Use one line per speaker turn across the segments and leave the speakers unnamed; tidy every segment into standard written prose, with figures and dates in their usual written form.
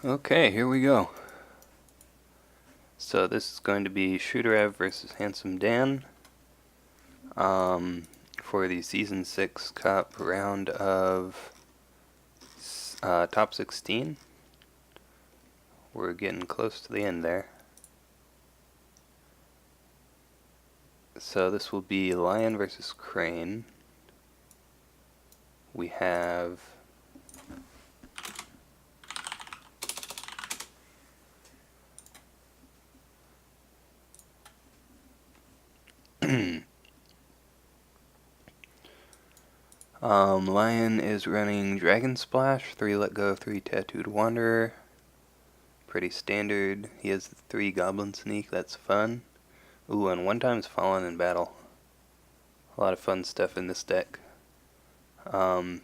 Okay, here we go. So this is going to be chutereve versus Handsome Dan for the Season 6 Cup round of top 16. We're getting close to the end there. So this will be lion versus crane. We have lion is running Dragon Splash, 3 Let Go, 3 Tattooed Wanderer. Pretty standard. He has the 3 Goblin Sneak, that's fun. Ooh, and 1 time's Fallen in battle. A lot of fun stuff in this deck. And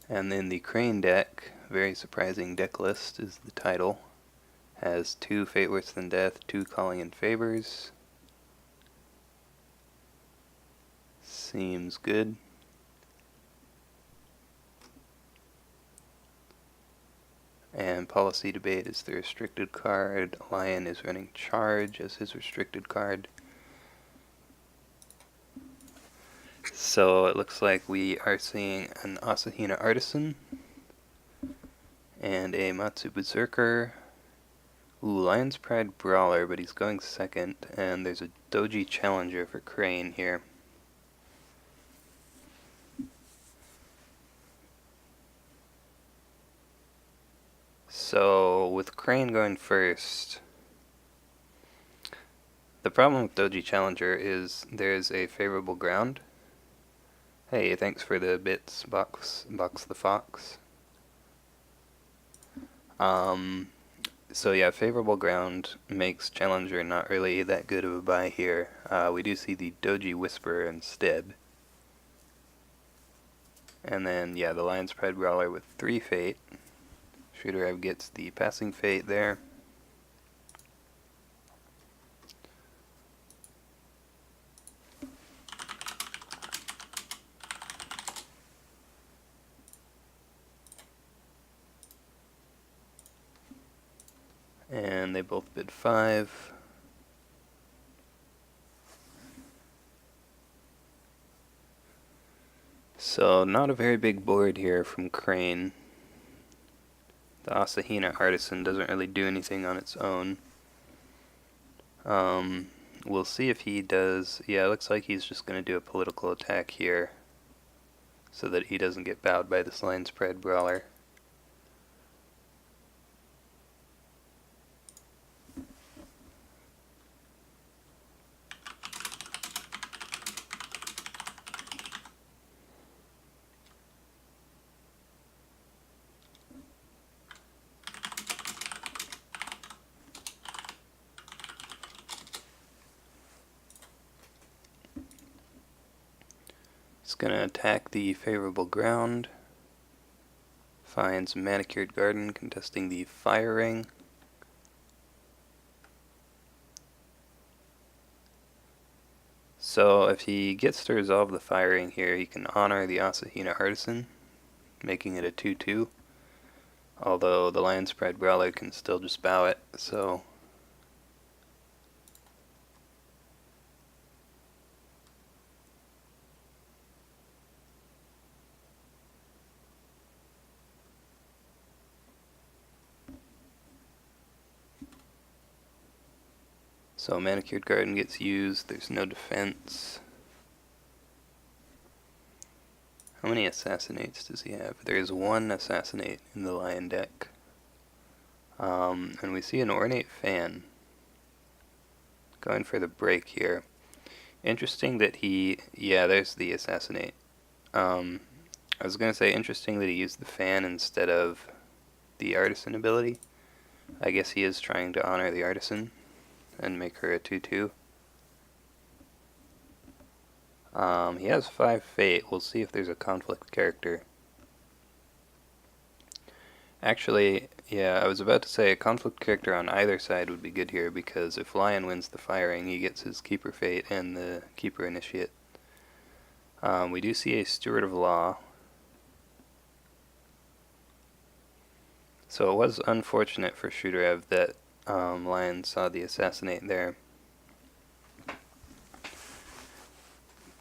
then the Crane deck, very surprising deck list is the title. Has 2 Fate Worse Than Death, 2 Calling in Favors. Seems good. And Policy Debate is the restricted card. Lion is running Charge as his restricted card. So it looks like we are seeing an Asahina Artisan and a Matsu Berserker. Ooh, Lion's Pride Brawler, but he's going second, and there's a Doji Challenger for Crane here. So, with Crane going first, the problem with Doji Challenger is there's a favorable ground. Hey, thanks for the bits, Box the Fox. So yeah, favorable ground makes Challenger not really that good of a buy here. We do see the Doji Whisperer instead. And then, yeah, the Lion's Pride Brawler with 3 Fate. chutereve gets the passing Fate there. And they both bid 5. So, not a very big board here from Crane. The Asahina Artisan doesn't really do anything on its own. We'll see if he does. Yeah, it looks like he's just going to do a political attack here so that he doesn't get bowed by this Lion's Pride Brawler. He's going to attack the favorable ground. Finds Manicured Garden contesting the Fire Ring. So if he gets to resolve the Fire Ring here, he can honor the Asahina Artisan, making it a 2-2. Although the Lion's Pride Brawler can still just bow it, so... So Manicured Garden gets used, there's no defense. How many Assassinates does he have? There's 1 Assassinate in the Lion deck. And we see an Ornate Fan going for the break here. Interesting that he... yeah, there's the Assassinate. I was going to say interesting that he used the Fan instead of the Artisan ability. I guess he is trying to honor the Artisan and make her a 2-2. He has 5 Fate. We'll see if there's a conflict character. Actually, yeah, I was about to say a conflict character on either side would be good here, because if Lion wins the firing, he gets his Keeper Fate and the Keeper Initiate. We do see a Steward of Law. So it was unfortunate for chutereve that Lion saw the assassinate there.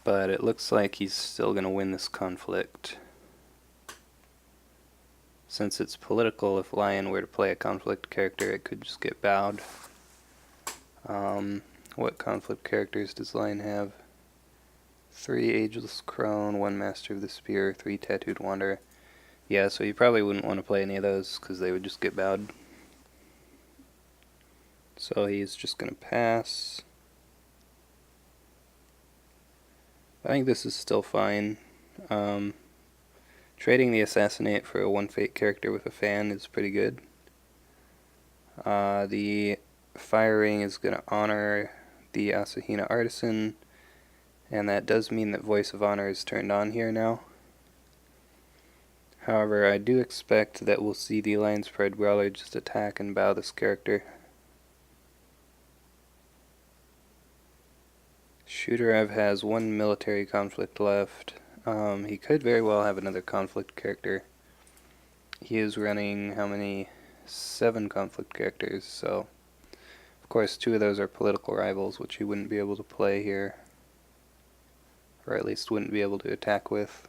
But it looks like he's still going to win this conflict. Since it's political, if Lion were to play a conflict character, it could just get bowed. What conflict characters does Lion have? 3 Ageless Crone, 1 Master of the Spear, 3 Tattooed Wanderer. Yeah, so you probably wouldn't want to play any of those because they would just get bowed. So he's just going to pass. I think this is still fine. Trading the Assassinate for a 1 Fate character with a fan is pretty good. The Fire Ring is going to honor the Asahina Artisan, and that does mean that Voice of Honor is turned on here now. However, I do expect that we'll see the Lion's Pride Brawler just attack and bow this character. chutereve has 1 military conflict left. He could very well have another conflict character. He is running how many? 7 conflict characters, so of course 2 of those are political rivals, which he wouldn't be able to play here, or at least wouldn't be able to attack with.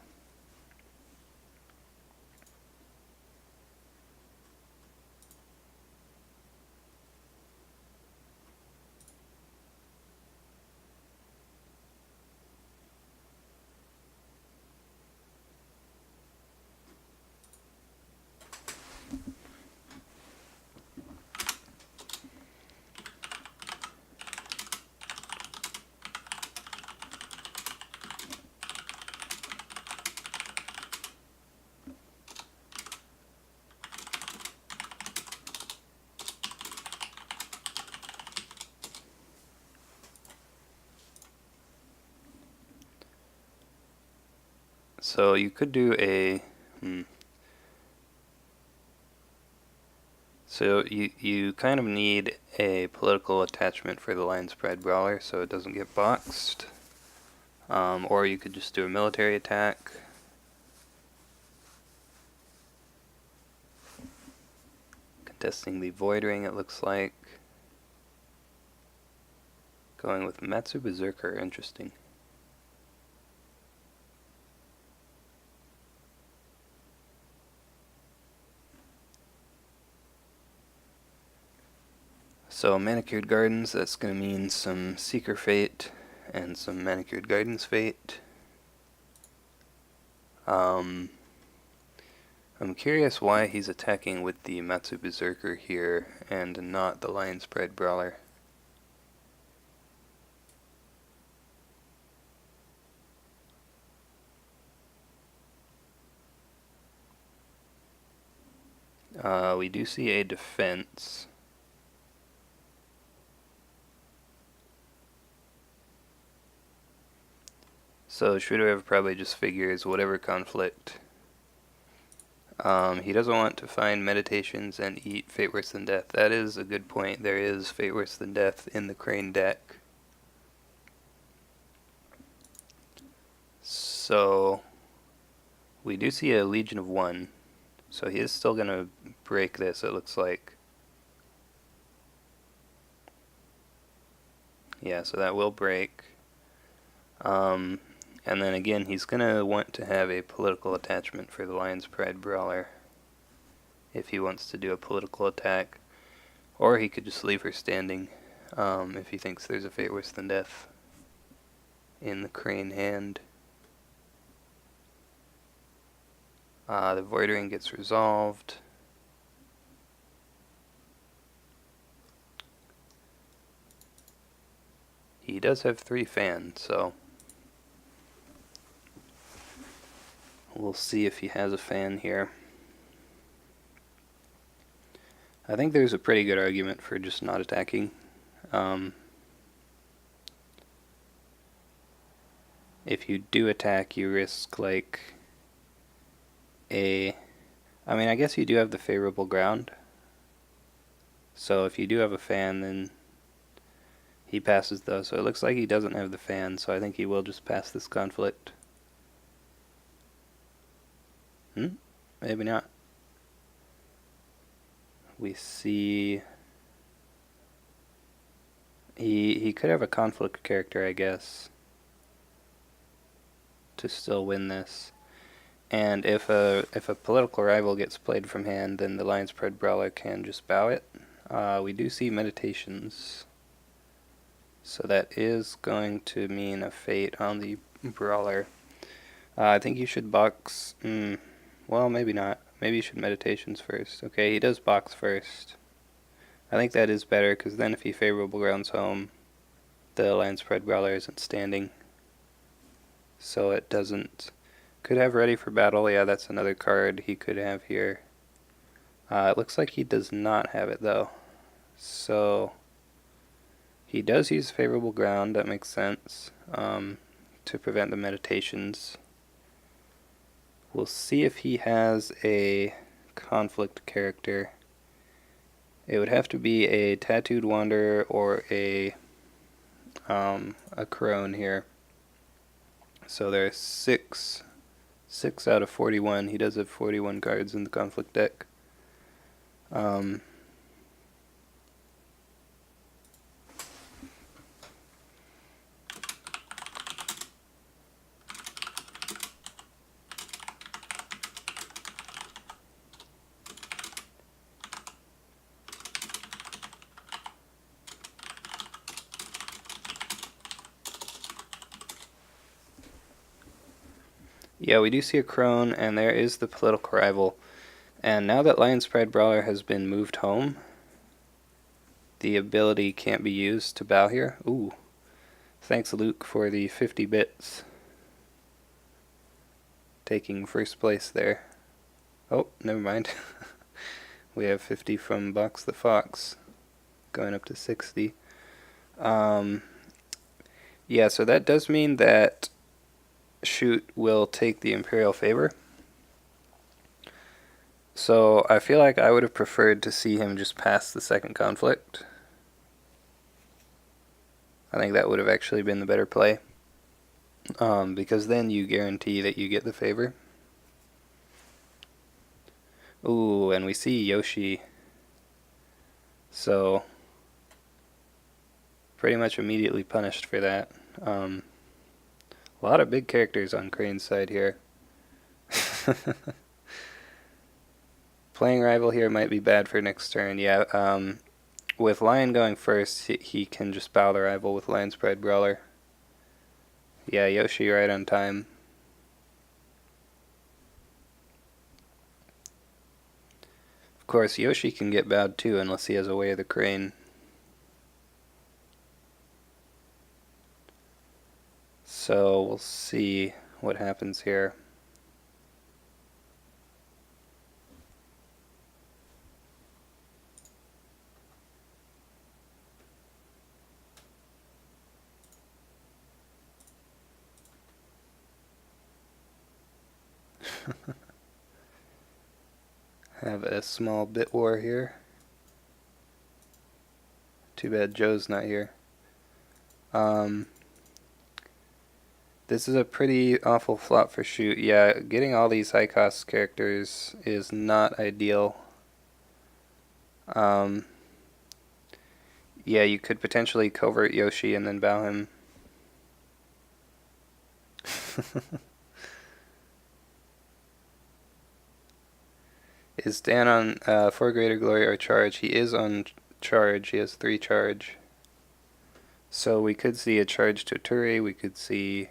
So you could do a So you kind of need a political attachment for the Lion's Pride Brawler so it doesn't get boxed. Or you could just do a military attack. Contesting the Void Ring, it looks like. Going with Matsu Berserker, interesting. So Manicured Gardens, that's going to mean some Seeker Fate and some Manicured Gardens Fate. I'm curious why he's attacking with the Matsu Berserker here and not the Lion's Pride Brawler. We do see a defense. So chutereve probably just figures whatever conflict. He doesn't want to find meditations and eat Fate Worse Than Death. That is a good point. There is Fate Worse Than Death in the Crane deck. So we do see a Legion of 1. So he is still going to break this, it looks like. Yeah, so that will break. And then again, he's going to want to have a political attachment for the Lion's Pride Brawler if he wants to do a political attack. Or he could just leave her standing if he thinks there's a Fate Worse Than Death in the Crane hand. The Void Ring gets resolved. He does have 3 fans, so we'll see if he has a fan here. I think there's a pretty good argument for just not attacking. If you do attack, you risk like I mean, I guess you do have the favorable ground. So if you do have a fan, then he passes those. So it looks like he doesn't have the fan, so I think he will just pass this conflict. Maybe not. We see he could have a conflict character, I guess, to still win this. And if a political rival gets played from hand, then the Lion's Pride Brawler can just bow it. We do see meditations, so that is going to mean a fate on the Brawler. I think you should box. Well, maybe not. Maybe you should meditations first. Okay, he does box first. I think that is better, because then if he favorable grounds home, the Lion's Pride Brawler isn't standing. So it doesn't. Could have ready for battle. Yeah, that's another card he could have here. It looks like he does not have it, though. So he does use favorable ground. That makes sense, to prevent the meditations. We'll see if he has a conflict character. It would have to be a Tattooed Wanderer or a crone here. So there's 6 out of 41. He does have 41 cards in the conflict deck. Yeah, we do see a crone, and there is the political rival. And now that Lion's Pride Brawler has been moved home, the ability can't be used to bow here. Ooh. Thanks, Luke, for the 50 bits. Taking first place there. Oh, never mind. We have 50 from Box the Fox, going up to 60. Yeah, so that does mean that Shoot will take the Imperial favor. So I feel like I would have preferred to see him just pass the second conflict. I think that would have actually been the better play, because then you guarantee that you get the favor. Ooh, and we see Yoshi. So pretty much immediately punished for that. A lot of big characters on Crane's side here. Playing rival here might be bad for next turn. Yeah, with Lion going first, he can just bow the rival with Lion's Pride Brawler. Yeah, Yoshi right on time. Of course, Yoshi can get bowed too unless he has a Way of the Crane. So we'll see what happens here. Have a small bit war here. Too bad Joe's not here. This is a pretty awful flop for Shoot. Yeah, getting all these high cost characters is not ideal. Yeah, you could potentially covert Yoshi and then bow him. Is Dan on for greater glory or charge? He is on charge. He has 3 charge. So we could see a charge Toturi. We could see...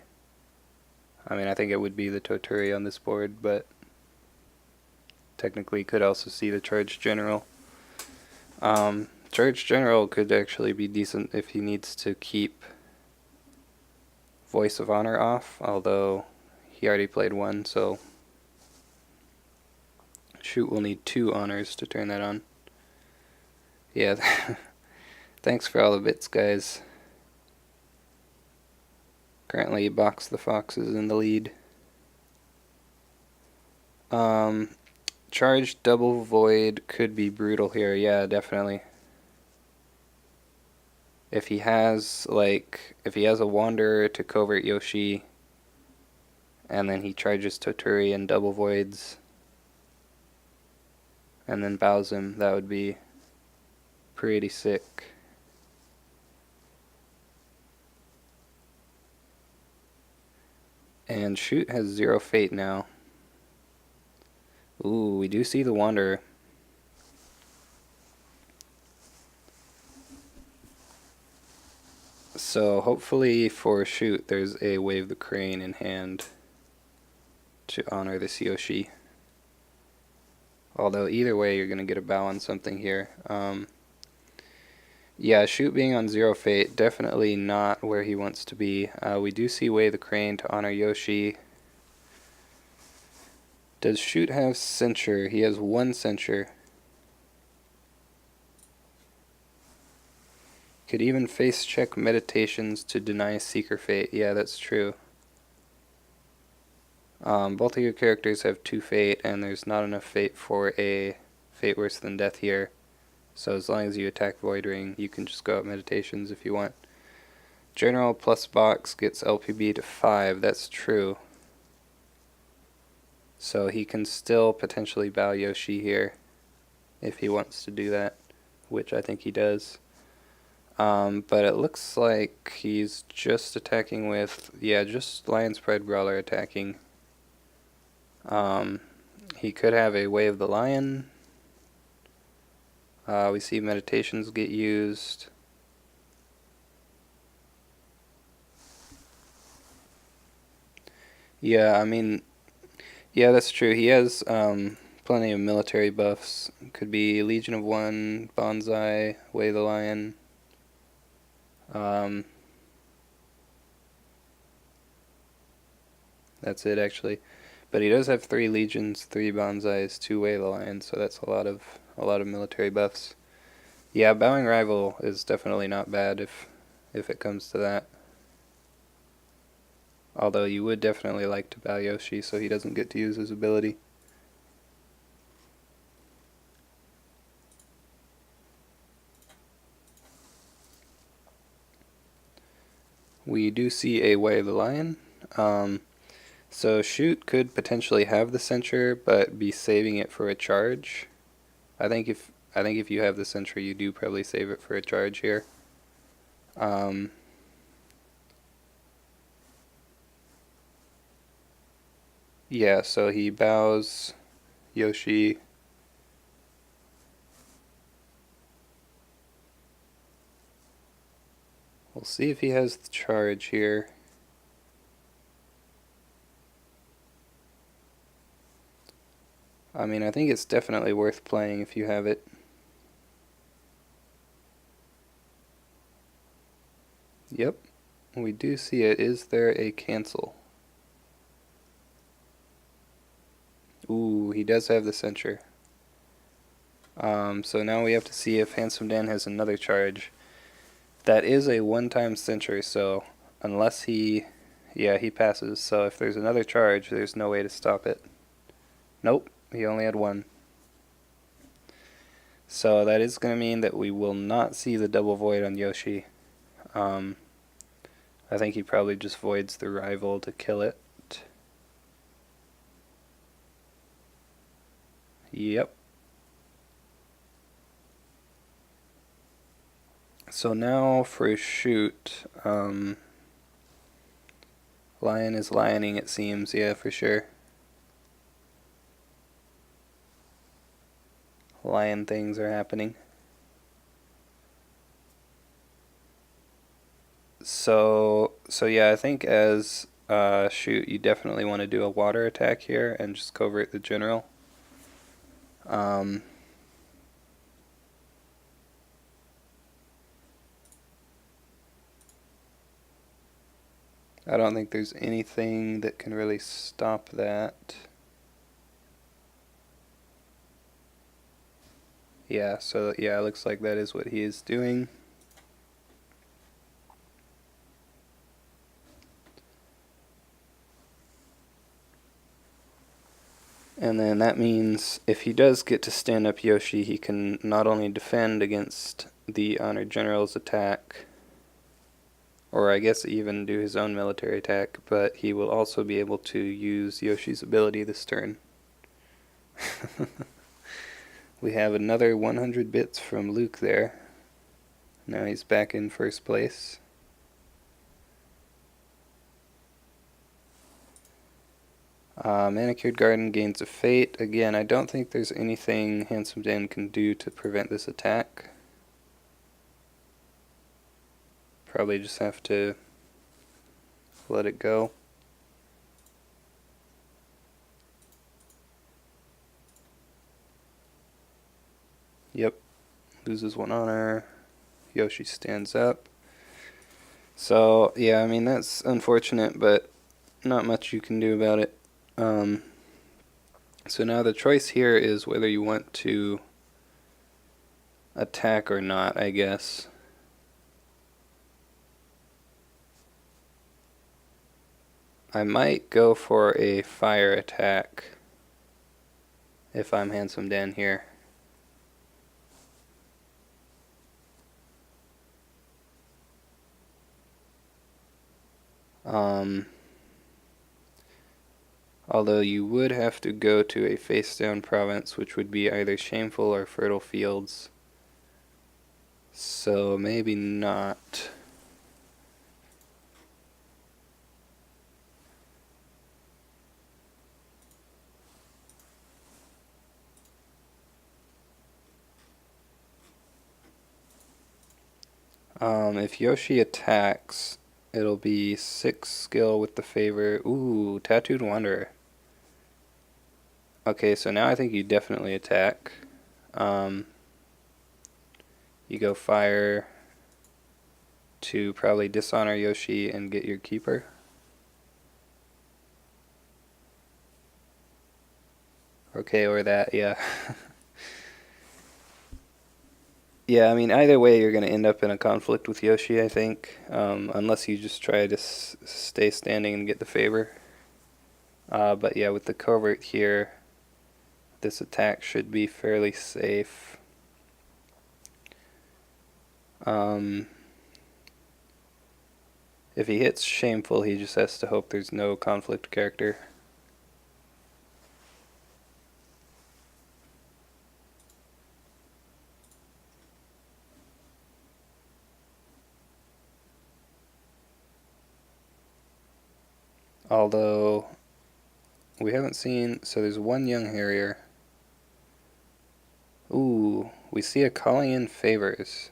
I mean, I think it would be the Toturi on this board, but technically could also see the charge general. Charge general could actually be decent if he needs to keep Voice of Honor off, although he already played 1, so Shoot will need 2 honors to turn that on. Yeah, thanks for all the bits, guys. Currently, Box the Fox is in the lead. Charge Double Void could be brutal here. Yeah, definitely. If he has a Wanderer to covert Yoshi, and then he charges Toturi and Double Voids, and then bows him, that would be pretty sick. And Shoot has 0 fate now. Ooh, we do see the Wanderer. So hopefully for Shoot there's a Wave the Crane in hand to honor this Yoshi. Although either way you're going to get a bow on something here. Yeah, Shoot being on 0 fate, definitely not where he wants to be. We do see Wave the Crane to honor Yoshi. Does Shoot have Censure? He has 1 Censure. Could even face check Meditations to deny Seeker Fate. Yeah, that's true. Both of your characters have 2 fate, and there's not enough fate for a fate worse than death here. So as long as you attack Void Ring, you can just go out Meditations if you want. General plus box gets LPB to 5. That's true. So he can still potentially bow Yoshi here if he wants to do that, which I think he does. But it looks like he's just attacking with, yeah, just Lion's Pride Brawler attacking. He could have a Way of the Lion. We see Meditations get used. Yeah, I mean, yeah, that's true. He has plenty of military buffs. Could be Legion of One, Bonsai, Way of the Lion. That's it actually. But he does have 3 legions, 3 bonsais, 2 Way of the Lion, so that's a lot of military buffs. Yeah, bowing rival is definitely not bad if it comes to that. Although you would definitely like to bow Yoshi so he doesn't get to use his ability. We do see a Way of the Lion. So Shoot could potentially have the Censure, but be saving it for a charge. I think if you have the Censure, you do probably save it for a charge here. Yeah, so he bows Yoshi. We'll see if he has the charge here. I mean, I think it's definitely worth playing if you have it. Yep, we do see it. Is there a cancel? Ooh, he does have the Censure. So now we have to see if Handsome Dan has another charge. That is a one-time Censure, so unless he passes. So if there's another charge, there's no way to stop it. Nope, he only had 1. So that is going to mean that we will not see the double void on Yoshi. I think he probably just voids the rival to kill it. Yep. So now for Shoot, Lion is lioning, it seems. Yeah, for sure. Lion things are happening. So yeah, I think as Shoot, you definitely want to do a water attack here and just covert the general. I don't think there's anything that can really stop that. Yeah, so yeah, it looks like that is what he is doing. And then that means if he does get to stand up Yoshi, he can not only defend against the Honored General's attack, or I guess even do his own military attack, but he will also be able to use Yoshi's ability this turn. We have another 100 bits from Luke there. Now he's back in first place. Manicured Garden gains a fate. Again, I don't think there's anything Handsome Dan can do to prevent this attack. Probably just have to let it go. Yep, loses 1 honor. Yoshi stands up. So, yeah, I mean, that's unfortunate, but not much you can do about it. So now the choice here is whether you want to attack or not, I guess. I might go for a fire attack if I'm Handsome Dan here. Although you would have to go to a face-down province, which would be either Shameful or Fertile Fields. So maybe not. If Yoshi attacks, it'll be 6 skill with the favor. Ooh, Tattooed Wanderer. Okay, so now I think you definitely attack. You go fire to probably dishonor Yoshi and get your keeper. Okay, or that, yeah. Yeah, I mean, either way, you're going to end up in a conflict with Yoshi, I think, unless you just try to stay standing and get the favor. But yeah, with the covert here, this attack should be fairly safe. If he hits Shameful, he just has to hope there's no conflict character. Although, we haven't seen, so there's 1 young harrier. Ooh, we see a calling in favors.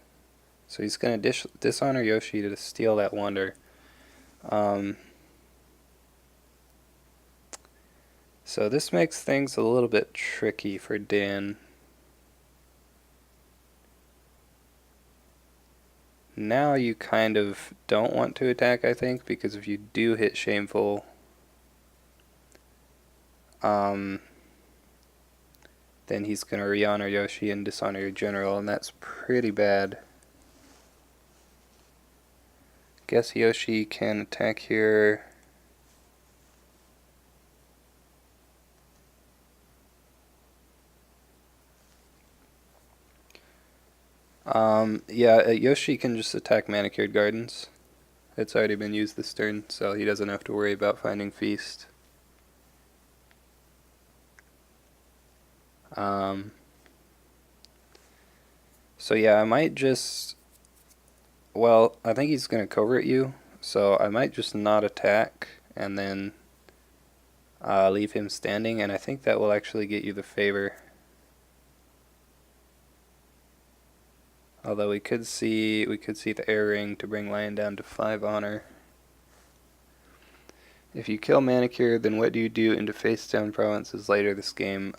So he's going to dishonor Yoshi to steal that wonder. So this makes things a little bit tricky for Dan. Now you kind of don't want to attack, I think, because if you do hit Shameful, then he's going to re-honor Yoshi and dishonor your general, and that's pretty bad. Guess Yoshi can attack here. Yeah, Yoshi can just attack Manicured Gardens. It's already been used this turn, so he doesn't have to worry about finding Feast. So yeah, I might just... Well, I think he's going to covert you, so I might just not attack and then leave him standing, and I think that will actually get you the favor. Although we could see the air ring to bring Lion down to 5 honor. If you kill Manicure, then what do you do into face down provinces later this game?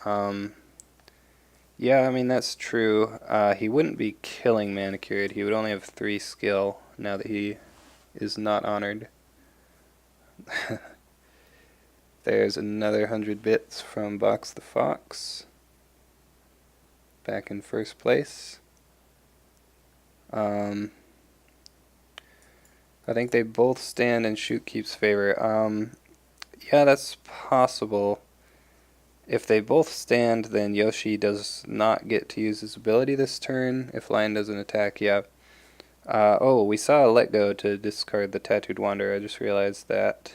Yeah, I mean that's true. He wouldn't be killing Manicured. He would only have 3 skill now that he is not honored. There's another 100 bits from Box the Fox. Back in first place. I think they both stand and shoot keeps favor. Yeah, that's possible. If they both stand, then Yoshi does not get to use his ability this turn. If Lion doesn't attack, yeah. Oh, we saw a let go to discard the Tattooed Wanderer. I just realized that.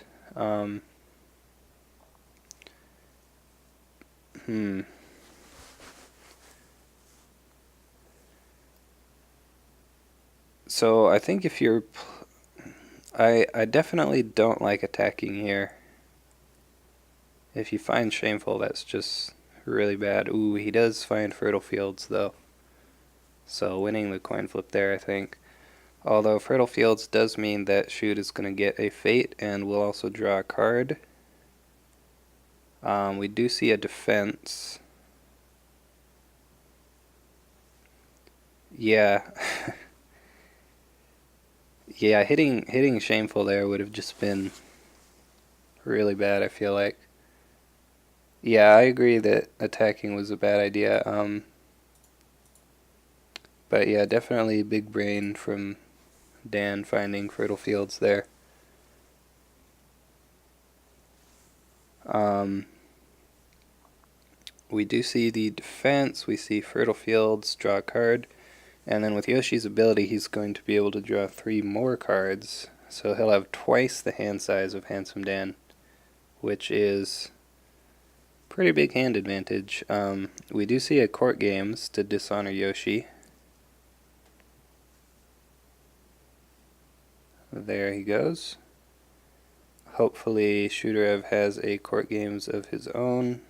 So I think if you're... I definitely don't like attacking here. If you find Shameful, that's just really bad. Ooh, he does find Fertile Fields, though. So winning the coin flip there, I think. Although Fertile Fields does mean that Shoot is going to get a Fate, and we'll also draw a card. We do see a defense. Yeah. Yeah, hitting Shameful there would have just been really bad, I feel like. Yeah, I agree that attacking was a bad idea. But yeah, definitely big brain from Dan finding Fertile Fields there. We do see the defense, we see Fertile Fields, draw a card, and then with Yoshi's ability he's going to be able to draw 3 more cards, so he'll have twice the hand size of Handsome Dan, which is pretty big hand advantage. We do see a Court Games to dishonor Yoshi. There he goes. Hopefully chutereve has a Court Games of his own,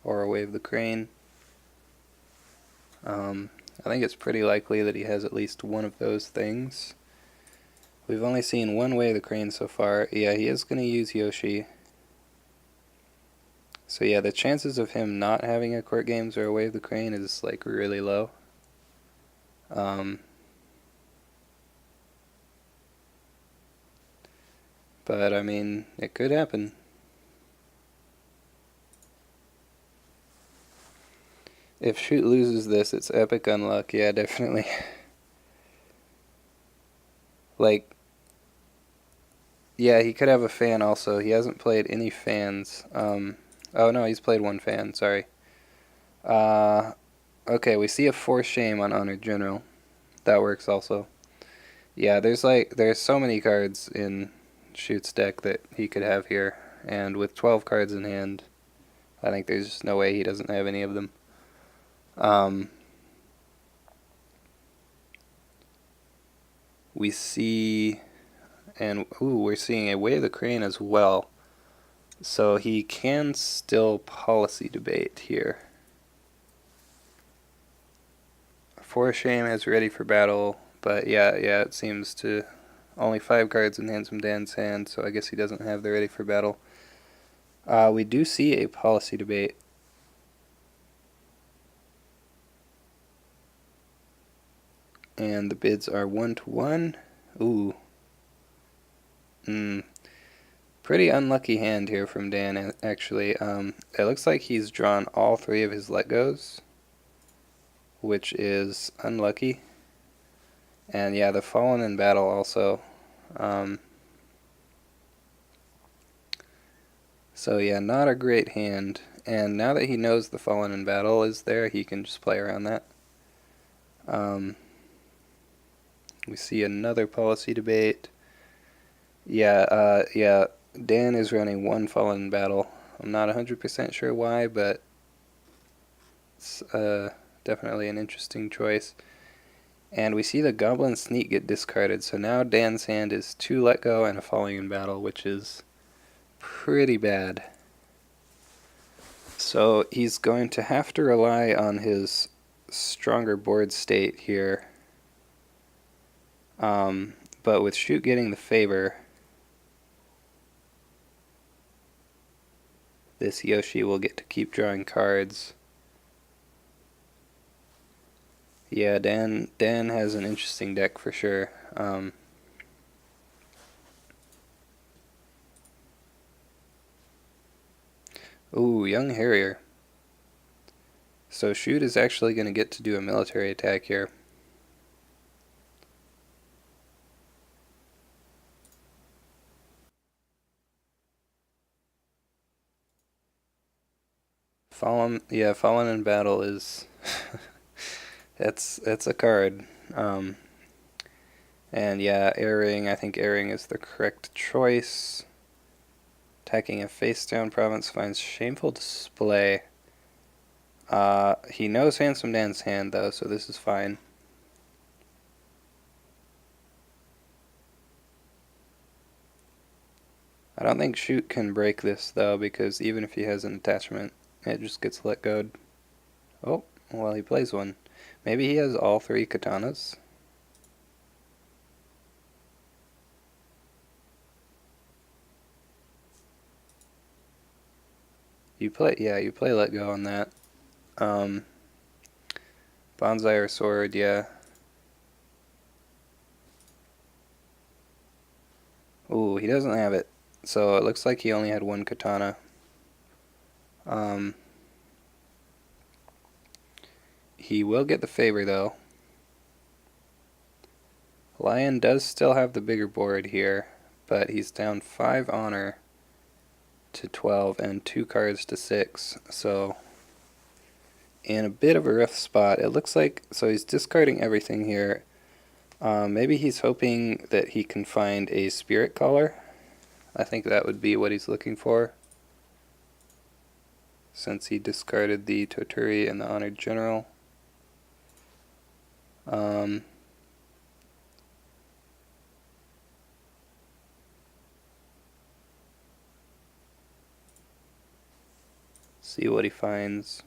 or a Wave the Crane. I think it's pretty likely that he has at least one of those things. We've only seen one Wave the Crane so far. Yeah, he is going to use Yoshi. So yeah, the chances of him not having a Court Games or a Wave the Crane is like really low. But I mean, it could happen. If Shoot loses this, it's epic unluck. Yeah, definitely. Like, yeah, he could have a fan also. He hasn't played any fans. Oh no, he's played one fan, sorry. Okay, we see a Force Shame on Honored General. That works also. Yeah, there's so many cards in Shoot's deck that he could have here, and with 12 cards in hand, I think there's just no way he doesn't have any of them. We see, and ooh, we're seeing a Wave the Crane as well. So he can still policy debate here. For Shame has Ready for Battle, but yeah, it seems to only 5 cards in Handsome Dan's hand, so I guess he doesn't have the Ready for Battle. We do see a policy debate. And the bids are 1-1. Ooh. Pretty unlucky hand here from Dan, actually. It looks like he's drawn all 3 of his let goes, which is unlucky. And yeah, the Fallen in Battle also. So yeah, not a great hand. And now that he knows the Fallen in Battle is there, he can just play around that. We see another policy debate. Yeah, Dan is running 1 Fallen in Battle. I'm not 100% sure why, but it's definitely an interesting choice. And we see the Goblin Sneak get discarded, so now Dan's hand is 2 Let Go and a Falling in Battle, which is pretty bad. So he's going to have to rely on his stronger board state here. But with Shoot getting the favor, this Yoshi will get to keep drawing cards. Yeah, Dan has an interesting deck for sure. Ooh, Young Harrier. So Shoot is actually going to get to do a military attack here. Fallen in Battle is it's a card. And yeah, Airing, I think Airing is the correct choice. Attacking a face-down province finds Shameful Display. He knows Handsome Dan's hand though, so this is fine. I don't think shoot can break this though, because even if he has an attachment, it just gets let go. Oh, well, he plays one. Maybe he has all three katanas? You play let go on that. Bonsai or sword, yeah. Ooh, he doesn't have it. So it looks like he only had one katana. He will get the favor though. Lion does still have the bigger board here, but he's down 5 honor to 12 and 2 cards to 6. So in a bit of a rough spot. It looks like, so he's discarding everything here. Maybe he's hoping that he can find a spirit collar. I think that would be what he's looking for, since he discarded the Toturi and the Honored General. See what he finds.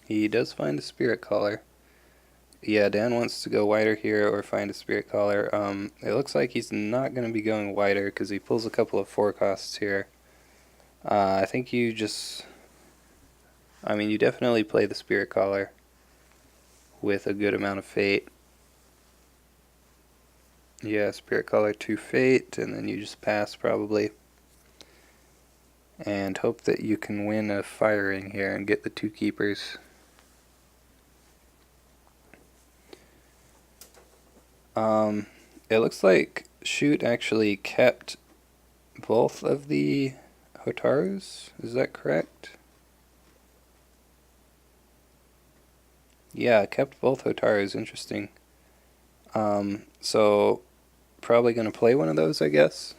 He does find a spirit collar. Yeah, Dan wants to go wider here or find a spirit collar. It looks like he's not going to be going wider because he pulls a couple of 4 costs here. I think you just... I mean, you definitely play the spirit collar with a good amount of fate. Yeah, spirit collar 2 fate, and then you just pass probably. And hope that you can win a firing here and get the 2 keepers. It looks like Shoot actually kept both of the Hotarus, is that correct? Yeah, kept both Hotarus, interesting. So probably gonna play one of those, I guess.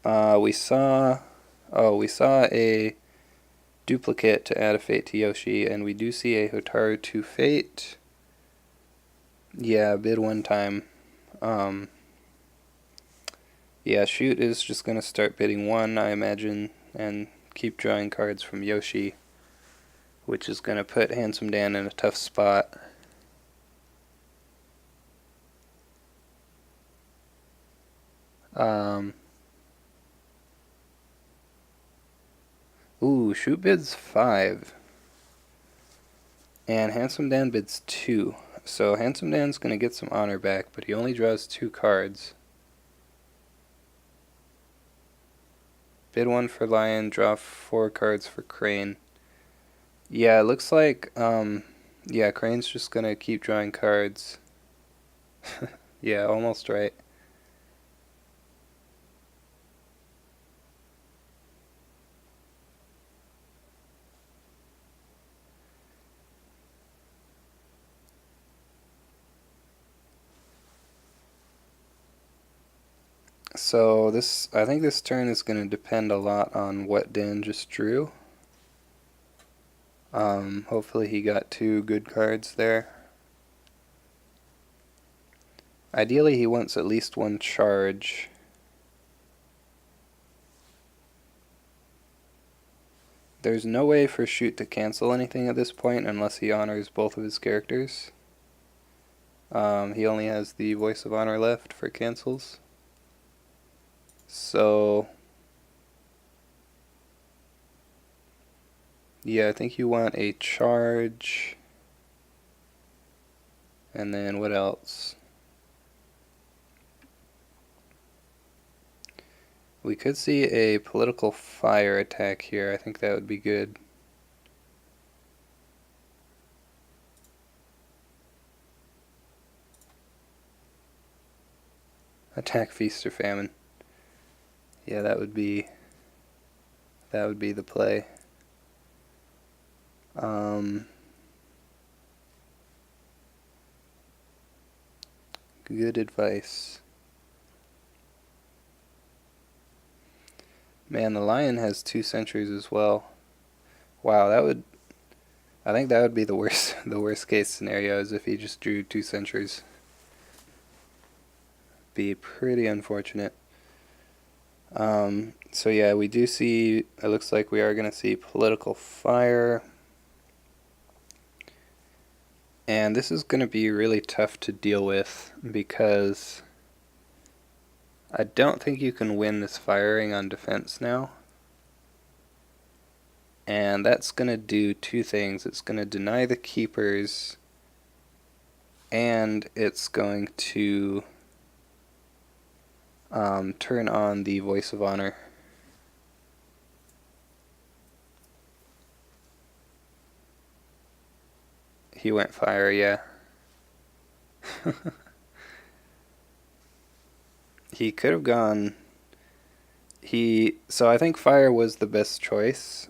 We saw a duplicate to add a fate to Yoshi, and we do see a Hotaru 2 fate. Yeah, bid 1 time. Yeah, Shoot is just gonna start bidding 1, I imagine, and keep drawing cards from Yoshi, which is gonna put Handsome Dan in a tough spot. Ooh, Shoot bids 5. And Handsome Dan bids 2. So Handsome Dan's going to get some honor back, but he only draws 2 cards. Bid 1 for Lion, draw 4 cards for Crane. Yeah, it looks like, yeah, Crane's just going to keep drawing cards. Yeah, almost right. So I think this turn is going to depend a lot on what Dan just drew. Hopefully he got 2 good cards there. Ideally he wants at least 1 charge. There's no way for Shoot to cancel anything at this point unless he honors both of his characters. He only has the Voice of Honor left for cancels. So, yeah, I think you want a charge. And then what else? We could see a political fire attack here. I think that would be good. Attack, feast, or famine. Yeah, that would be the play. Good advice. Man, the Lion has 2 sentries as well. Wow, that would I think that would be the worst the worst case scenario is if he just drew 2 sentries. Be pretty unfortunate. So yeah, we do see, it looks like we are going to see political fire. And this is going to be really tough to deal with because I don't think you can win this firing on defense now. And that's going to do 2 things. It's going to deny the keepers, and it's going to turn on the voice of honor. He went fire, yeah. He could have gone... So I think fire was the best choice.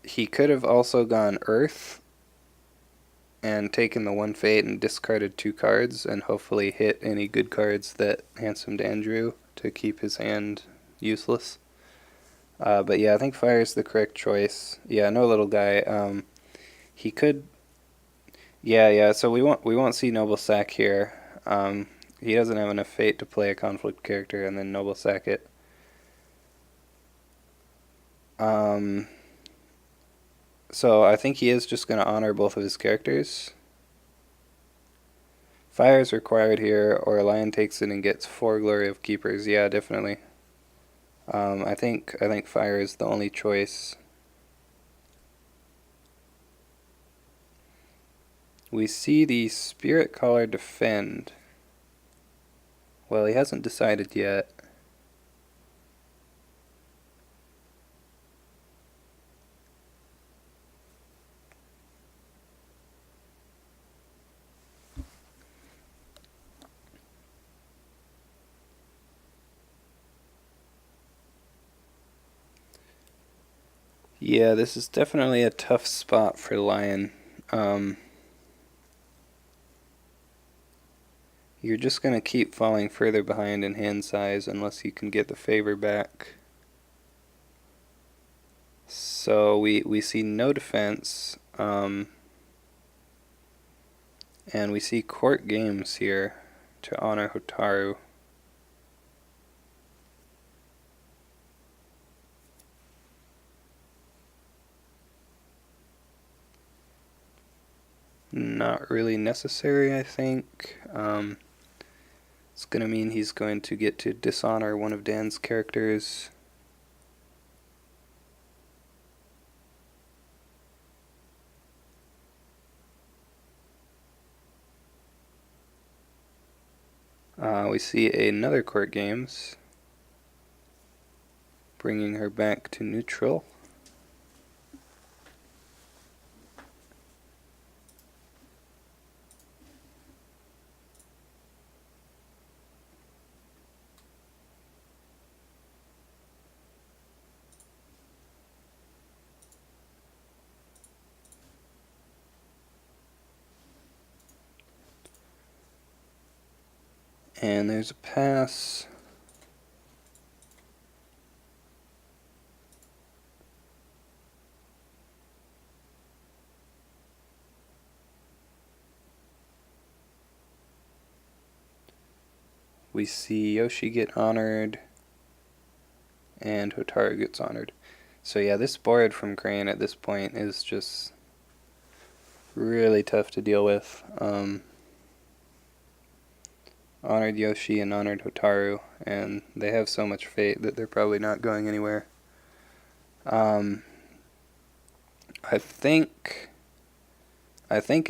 He could have also gone earth and taken the 1 fate and discarded 2 cards and hopefully hit any good cards that Handsome Dan drew to keep his hand useless. But yeah, I think fire is the correct choice. Yeah, no little guy. He could... Yeah, so we won't see Noble Sack here. He doesn't have enough fate to play a conflict character and then Noble Sack it. So I think he is just going to honor both of his characters. Fire is required here, or a lion takes it and gets 4 Glory of Keepers. Yeah, definitely. I think fire is the only choice. We see the Spirit Caller defend. Well, he hasn't decided yet. Yeah, this is definitely a tough spot for Lion. You're just going to keep falling further behind in hand size unless you can get the favor back. So we see no defense, and we see court games here to honor Hotaru. Not really necessary, I think. It's going to mean he's going to get to dishonor one of Dan's characters. We see another court games, bringing her back to neutral. And there's a pass. We see Yoshi get honored, and Hotaru gets honored. So yeah, this board from Crane at this point is just really tough to deal with. Honored Yoshi and honored Hotaru, and they have so much fate that they're probably not going anywhere. I think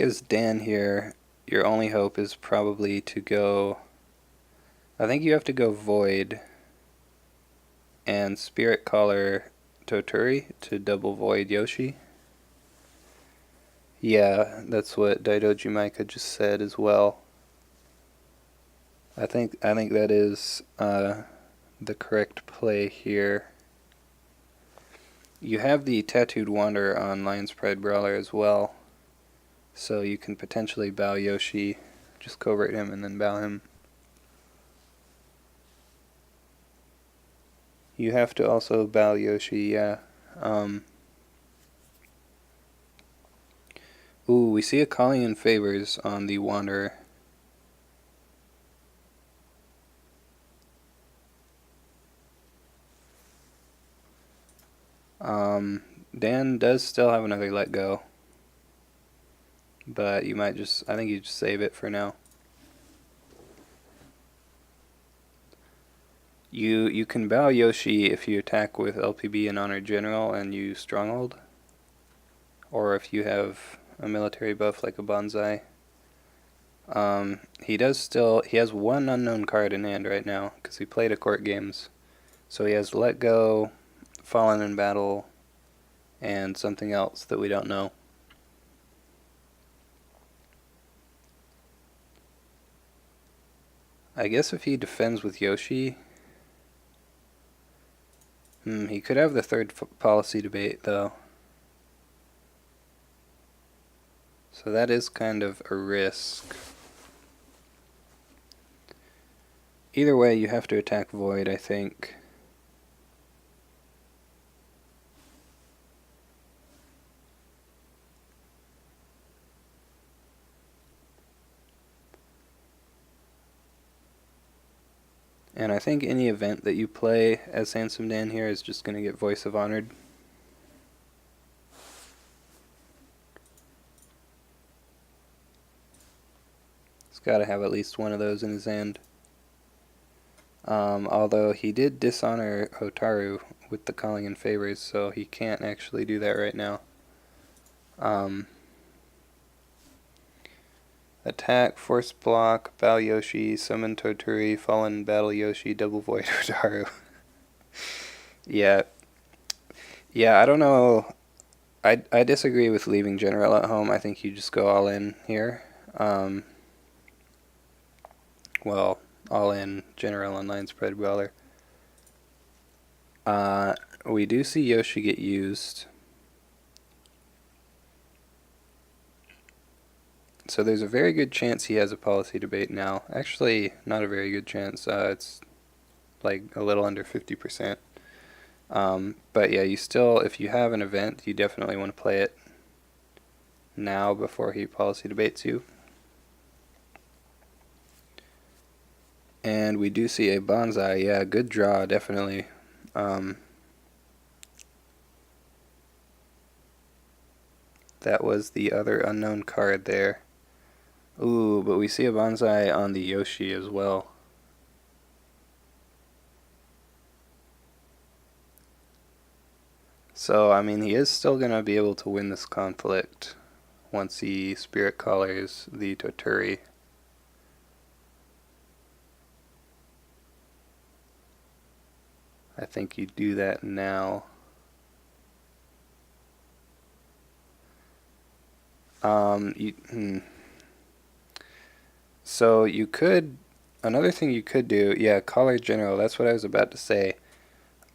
as Dan here, your only hope is probably to go... I think you have to go Void and Spirit Caller Toturi to double Void Yoshi. Yeah, that's what Daidoji Maika just said as well. I think that is the correct play here. You have the Tattooed Wanderer on Lion's Pride Brawler as well, so you can potentially bow Yoshi, just covert him and then bow him. You have to also bow Yoshi, yeah. Ooh, we see a calling in favors on the Wanderer. Dan does still have another let go. But you might I think you just save it for now. You can bow Yoshi if you attack with LPB and Honor General and you Stronghold. Or if you have a military buff like a Bonsai. He has one unknown card in hand right now, because he played a Court Games. So he has Let Go, Fallen in Battle, and something else that we don't know. I guess if he defends with Yoshi, he could have the third policy debate, though. So that is kind of a risk. Either way, you have to attack Void, I think. And I think any event that you play as Handsome Dan here is just going to get Voice of Honored. He's got to have at least one of those in his hand. Although he did dishonor Hotaru with the calling in favors, so he can't actually do that right now. Attack, force block, bow Yoshi, summon Toturi, fallen battle Yoshi, double void Hotaru. Yeah, I don't know. I disagree with leaving General at home. I think you just go all in here. Well, all in General and Line Spread Brawler. We do see Yoshi get used. So there's a very good chance he has a policy debate now. Actually, not a very good chance. It's like a little under 50%. But yeah, you still, if you have an event, you definitely want to play it now before he policy debates you. And we do see a Bonsai. Yeah, good draw, definitely. That was the other unknown card there. Ooh, but we see a Bonsai on the Yoshi as well. So, I mean, he is still going to be able to win this conflict once he Spirit Collars the Toturi. I think you do that now. So you could, another thing you could do, yeah, Collar General, that's what I was about to say.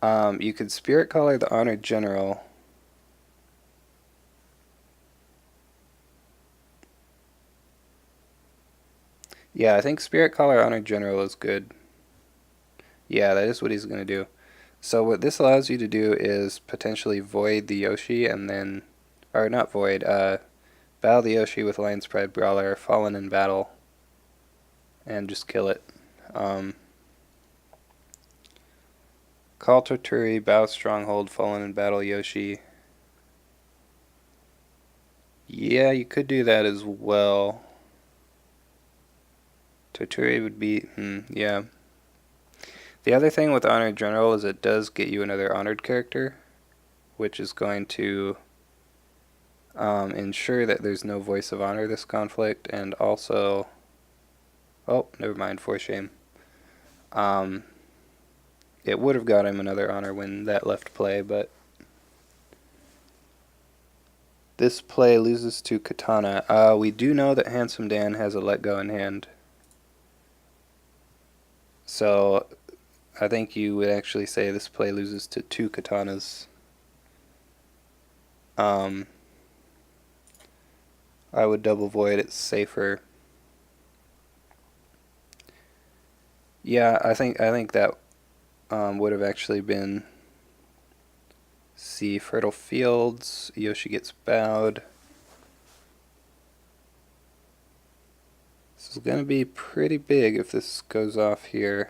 You could Spirit Collar the Honored General. Yeah, I think Spirit Collar Honored General is good. Yeah, that is what he's going to do. So what this allows you to do is potentially void the Yoshi and then, or not void, battle the Yoshi with Line Spread Brawler, Fallen in Battle, and just kill it. Call Toturi, bow Stronghold, Fallen in Battle Yoshi. Yeah, you could do that as well. Toturi would be, yeah. The other thing with Honored General is it does get you another Honored character, which is going to ensure that there's no Voice of Honor this conflict, and also, oh, never mind, for shame. It would have got him another honor when that left play, but this play loses to Katana. We do know that Handsome Dan has a Let Go in hand, so I think you would actually say this play loses to 2 Katanas. I would double void, it's safer. Yeah, I think that would have actually been C. Fertile Fields, Yoshi gets bowed. is going to be pretty big if this goes off here.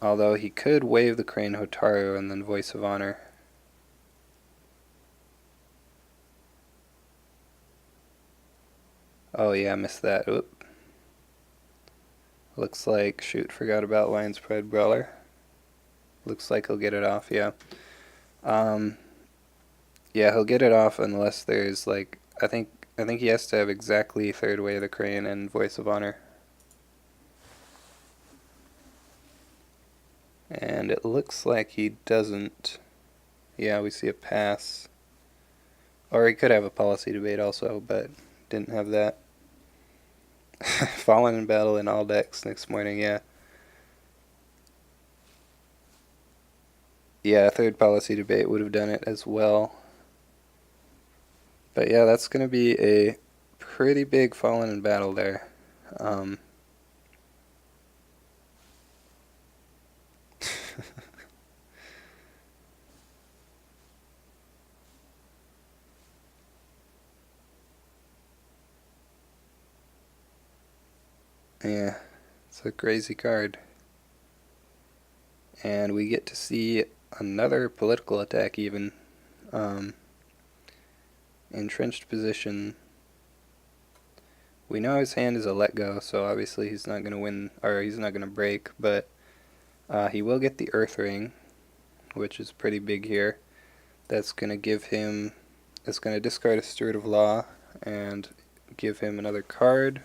Although he could wave the Crane Hotaru and then Voice of Honor. Oh yeah, missed that. Oop. Looks like, shoot, forgot about Lion's Pride Brawler. Looks like he'll get it off, yeah. Yeah, he'll get it off unless there's like, I think he has to have exactly third wave the Crane and Voice of Honor. And it looks like he doesn't. Yeah, we see a pass. Or he could have a policy debate also, but didn't have that. Fallen in battle in all decks next morning, yeah. Yeah, third policy debate would have done it as well. But yeah, that's going to be a pretty big Fallen in battle there. Yeah, it's a crazy card. And we get to see another political attack even. Entrenched position. We know his hand is a let go, so obviously he's not going to win, or he's not going to break, but he will get the Earth Ring, which is pretty big here. That's going to give him, it's going to discard a Steward of Law and give him another card.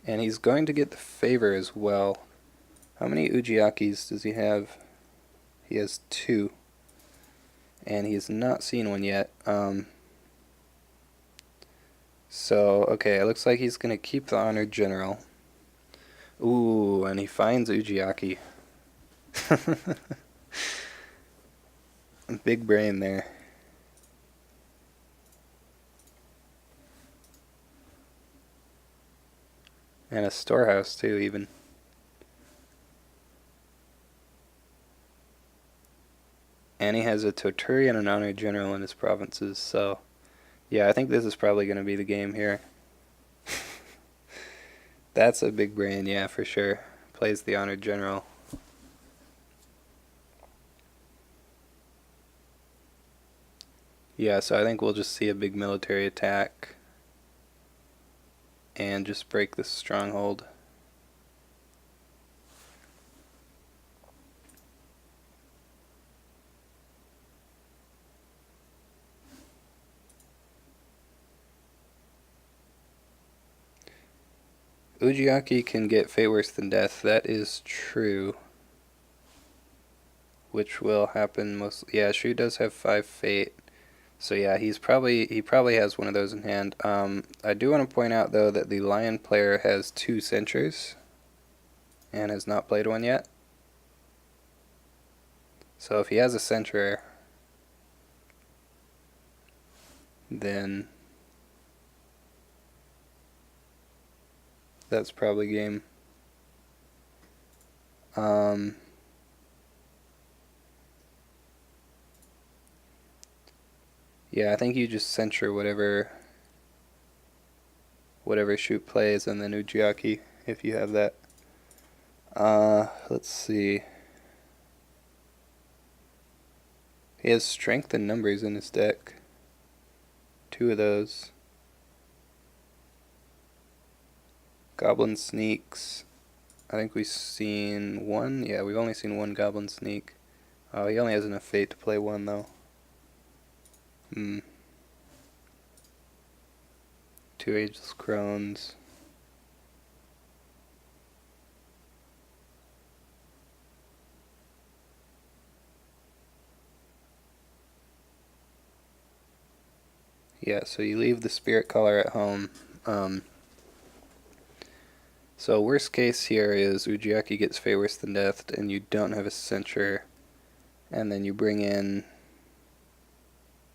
And he's going to get the Favor as well. How many Ujiakis does he have? He has 2. And he has not seen one yet. So, okay, it looks like he's going to keep the Honored General. Ooh, and he finds Ujiaki. Big brain there. And a storehouse, too, even. And he has a Toturi and an Honored General in his provinces, so yeah, I think this is probably going to be the game here. That's a big brain, yeah, for sure. Plays the Honored General. Yeah, so I think we'll just see a big military attack and just break this stronghold. Ujiaki can get Fate Worse Than Death, that is true. Which will happen most. Yeah, Shu does have 5 Fate. So yeah, he probably has one of those in hand. I do want to point out though that the Lion player has 2 Censures and has not played one yet. So if he has a Censure, then that's probably game. Yeah, I think you just censure whatever Shoot plays, and then Ujiaki if you have that. Let's see. He has strength and numbers in his deck. 2 of those. Goblin Sneaks. I think we've seen 1. Yeah, we've only seen 1 Goblin Sneak. Oh, he only has enough Fate to play 1 though. 2 Ageless Crones. Yeah, so you leave the Spirit Caller at home. So worst case here is Ujiaki gets Fate Worse Than Death and you don't have a Censure. And then you bring in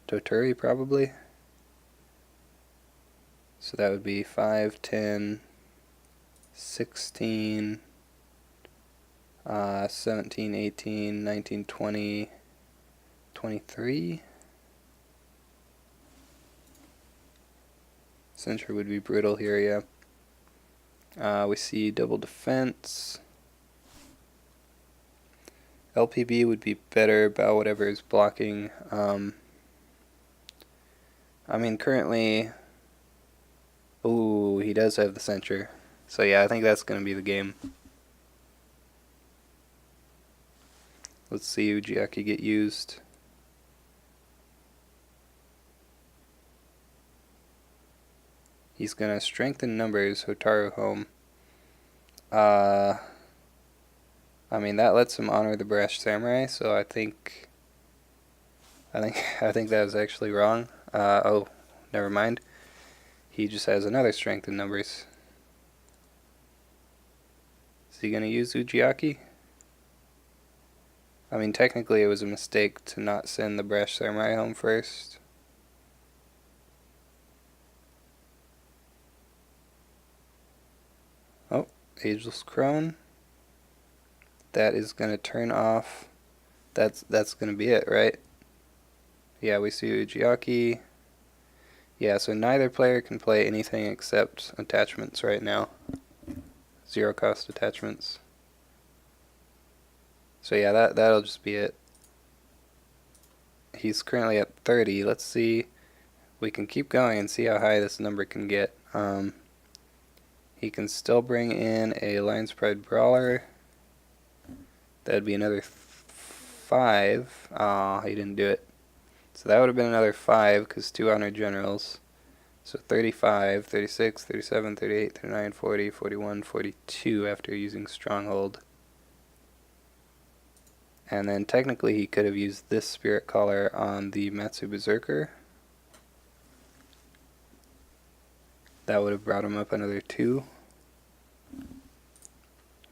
Toturi probably. So that would be 5, 10, 16, 17, 18, 19, 20, 23. Sentry would be brutal here, yeah. We see double defense. LPB would be better about whatever is blocking. I mean, currently... Ooh, he does have the Sentry. So yeah, I think that's going to be the game. Let's see Ujiaki get used. He's going to strengthen numbers, Hotaru home. I mean, that lets him honor the Brash Samurai, so I think that was actually wrong. Oh, never mind. He just has another strength in numbers. Is he going to use Ujiaki? I mean, technically it was a mistake to not send the Brash Samurai home first. Oh, Ageless Crone. That is going to turn off. That's going to be it, right? Yeah, we see Ujiaki. Yeah, so neither player can play anything except attachments right now. Zero cost attachments. So yeah, that'll just be it. He's currently at 30. Let's see. We can keep going and see how high this number can get. He can still bring in a Lion's Pride Brawler. That'd be another 5. Aw, he didn't do it. So that would have been another 5 because 2 Honored Generals. So 35, 36, 37, 38, 39, 40, 41, 42 after using Stronghold. And then technically he could have used this Spirit Collar on the Matsu Berserker. That would have brought him up another 2.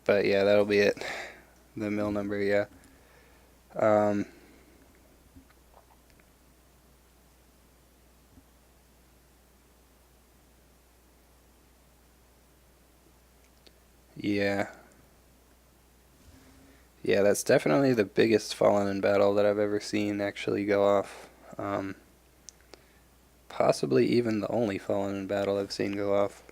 But yeah, that'll be it. The mill number, yeah. Yeah. Yeah, that's definitely the biggest Fallen in Battle that I've ever seen actually go off. Possibly even the only Fallen in Battle I've seen go off.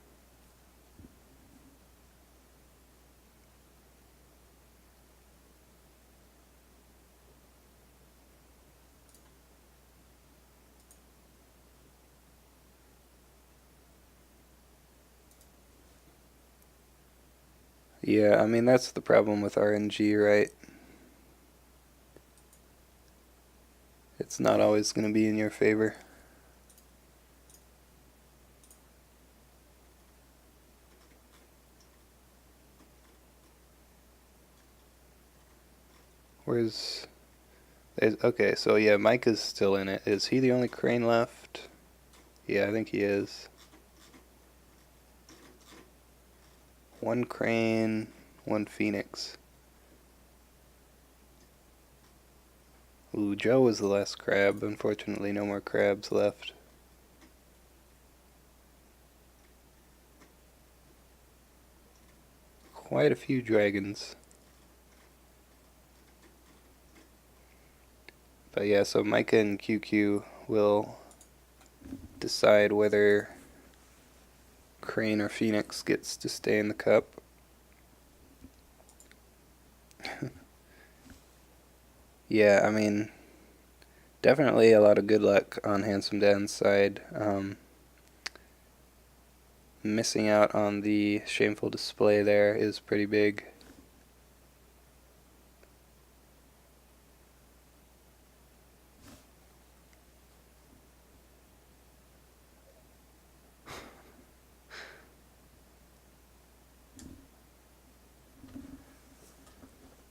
Yeah, I mean, that's the problem with RNG, right? It's not always going to be in your favor. Okay, so yeah, Mike is still in it. Is he the only Crane left? Yeah, I think he is. 1 Crane, 1 Phoenix. Ooh, Joe was the last crab. Unfortunately, no more crabs left. Quite a few dragons. But yeah, so Micah and QQ will decide whether Crane or Phoenix gets to stay in the cup. Yeah, I mean, definitely a lot of good luck on Handsome Dan's side. Missing out on the shameful display there is pretty big.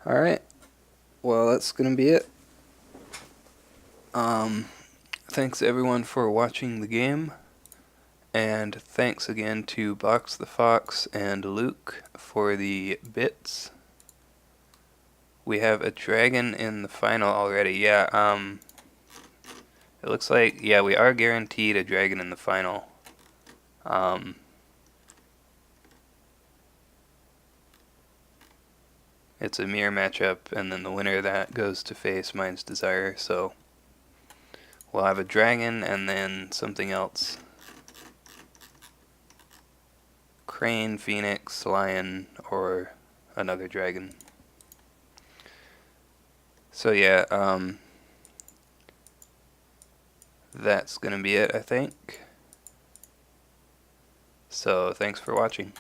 Alright, well that's going to be it. Thanks everyone for watching the game, and thanks again to Box the Fox and Luke for the bits. We have a dragon in the final already. Yeah, it looks like, yeah, we are guaranteed a dragon in the final. It's a mirror matchup, and then the winner of that goes to face Mind's Desire, so we'll have a dragon and then something else. crane, phoenix, lion, or another dragon. So yeah, that's gonna be it, I think. So thanks for watching.